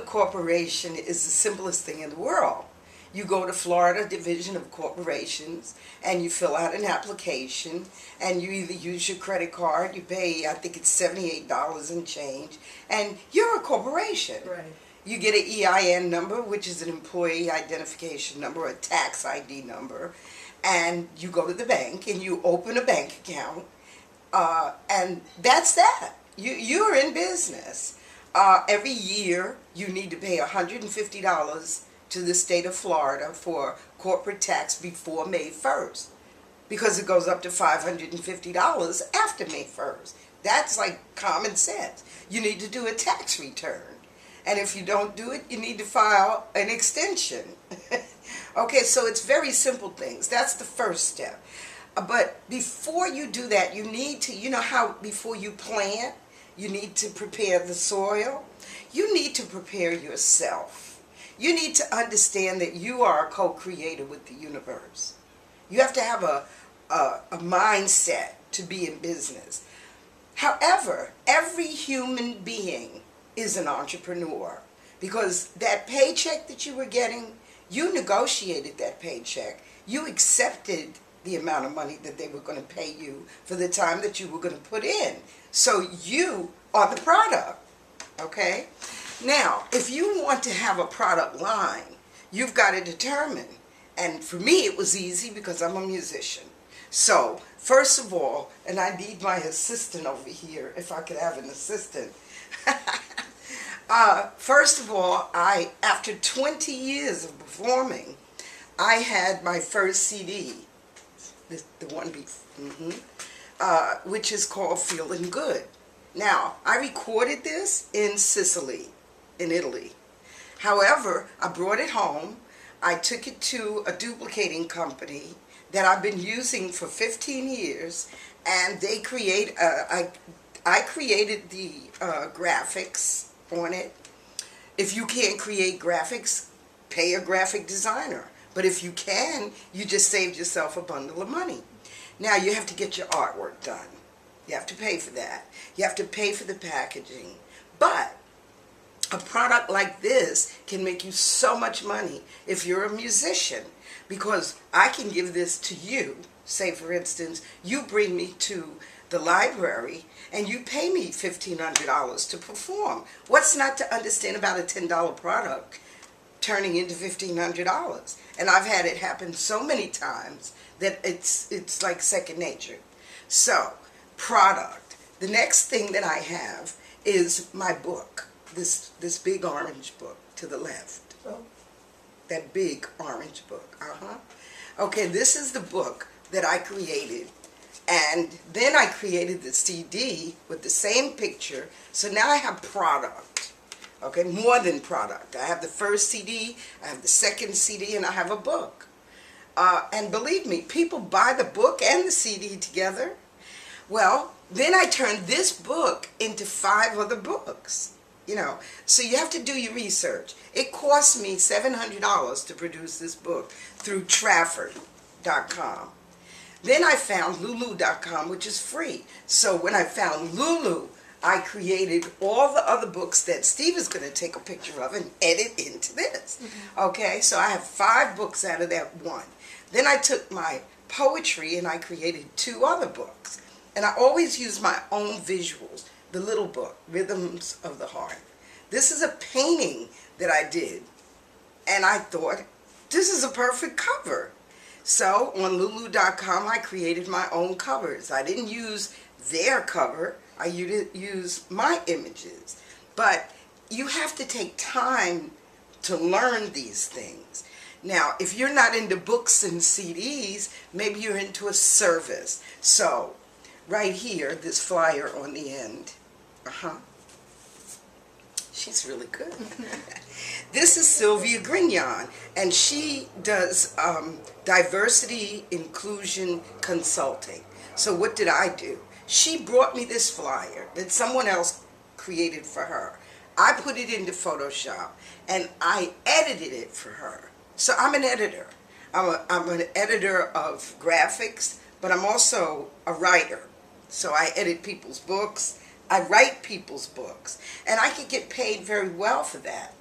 corporation is the simplest thing in the world. You go to Florida Division of Corporations and you fill out an application and you either use your credit card, you pay, I think it's $78 and change, and you're a corporation. Right. You get an EIN number, which is an employee identification number, or a tax ID number, and you go to the bank and you open a bank account, and that's that. You're in business. Every year you need to pay $150 to the state of Florida for corporate tax before May 1st, because it goes up to $550 after May 1st. That's like common sense. You need to do a tax return. And if you don't do it, you need to file an extension. Okay, so it's very simple things. That's the first step. But before you do that, you need to, you know how before you plant, you need to prepare the soil? You need to prepare yourself. You need to understand that you are a co-creator with the universe. You have to have a mindset to be in business. However, every human being is an entrepreneur, because that paycheck that you were getting, you negotiated that paycheck. You accepted the amount of money that they were going to pay you for the time that you were going to put in. So you are the product, okay? Now, if you want to have a product line, you've got to determine. And for me, it was easy because I'm a musician. So, first of all, and I need my assistant over here, if I could have an assistant. First of all, after 20 years of performing, I had my first CD, the one which is called Feeling Good. Now, I recorded this in Sicily, in Italy. However, I brought it home. I took it to a duplicating company that I've been using for 15 years, and they I created the graphics on it. If you can't create graphics, pay a graphic designer. But if you can, you just saved yourself a bundle of money. Now you have to get your artwork done. You have to pay for that. You have to pay for the packaging. But a product like this can make you so much money if you're a musician, because I can give this to you. Say, for instance, you bring me to the library and you pay me $1,500 to perform. What's not to understand about a $10 product turning into $1,500? And I've had it happen so many times that it's like second nature. So, product. The next thing that I have is my book. This big orange book to the left. Oh. That big orange book. Okay, this is the book that I created. And then I created the CD with the same picture. So now I have product. Okay, more than product. I have the first CD, I have the second CD, and I have a book. And believe me, people buy the book and the CD together. Well, then I turned this book into 5 other books. You know, so you have to do your research. It cost me $700 to produce this book through Trafford.com. Then I found Lulu.com, which is free. So when I found Lulu, I created all the other books that Steve is going to take a picture of and edit into this. Okay, so I have 5 books out of that one. Then I took my poetry and I created 2 other books. And I always use my own visuals. The little book, Rhythms of the Heart. This is a painting that I did, and I thought, this is a perfect cover. So on Lulu.com, I created my own covers. I didn't use their cover, I used my images. But you have to take time to learn these things. Now, if you're not into books and CDs, maybe you're into a service. So, right here, this flyer on the end. She's really good. This is Sylvia Grignon, and she does diversity inclusion consulting. So what did I do? She brought me this flyer that someone else created for her. I put it into Photoshop, and I edited it for her. So I'm an editor. I'm an editor of graphics, but I'm also a writer. So I edit people's books. I write people's books, and I could get paid very well for that.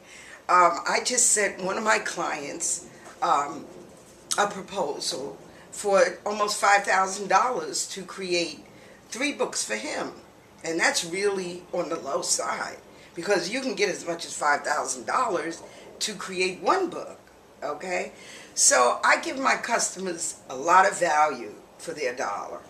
I just sent one of my clients a proposal for almost $5,000 to create 3 books for him. And that's really on the low side, because you can get as much as $5,000 to create 1 book, okay? So I give my customers a lot of value for their dollar.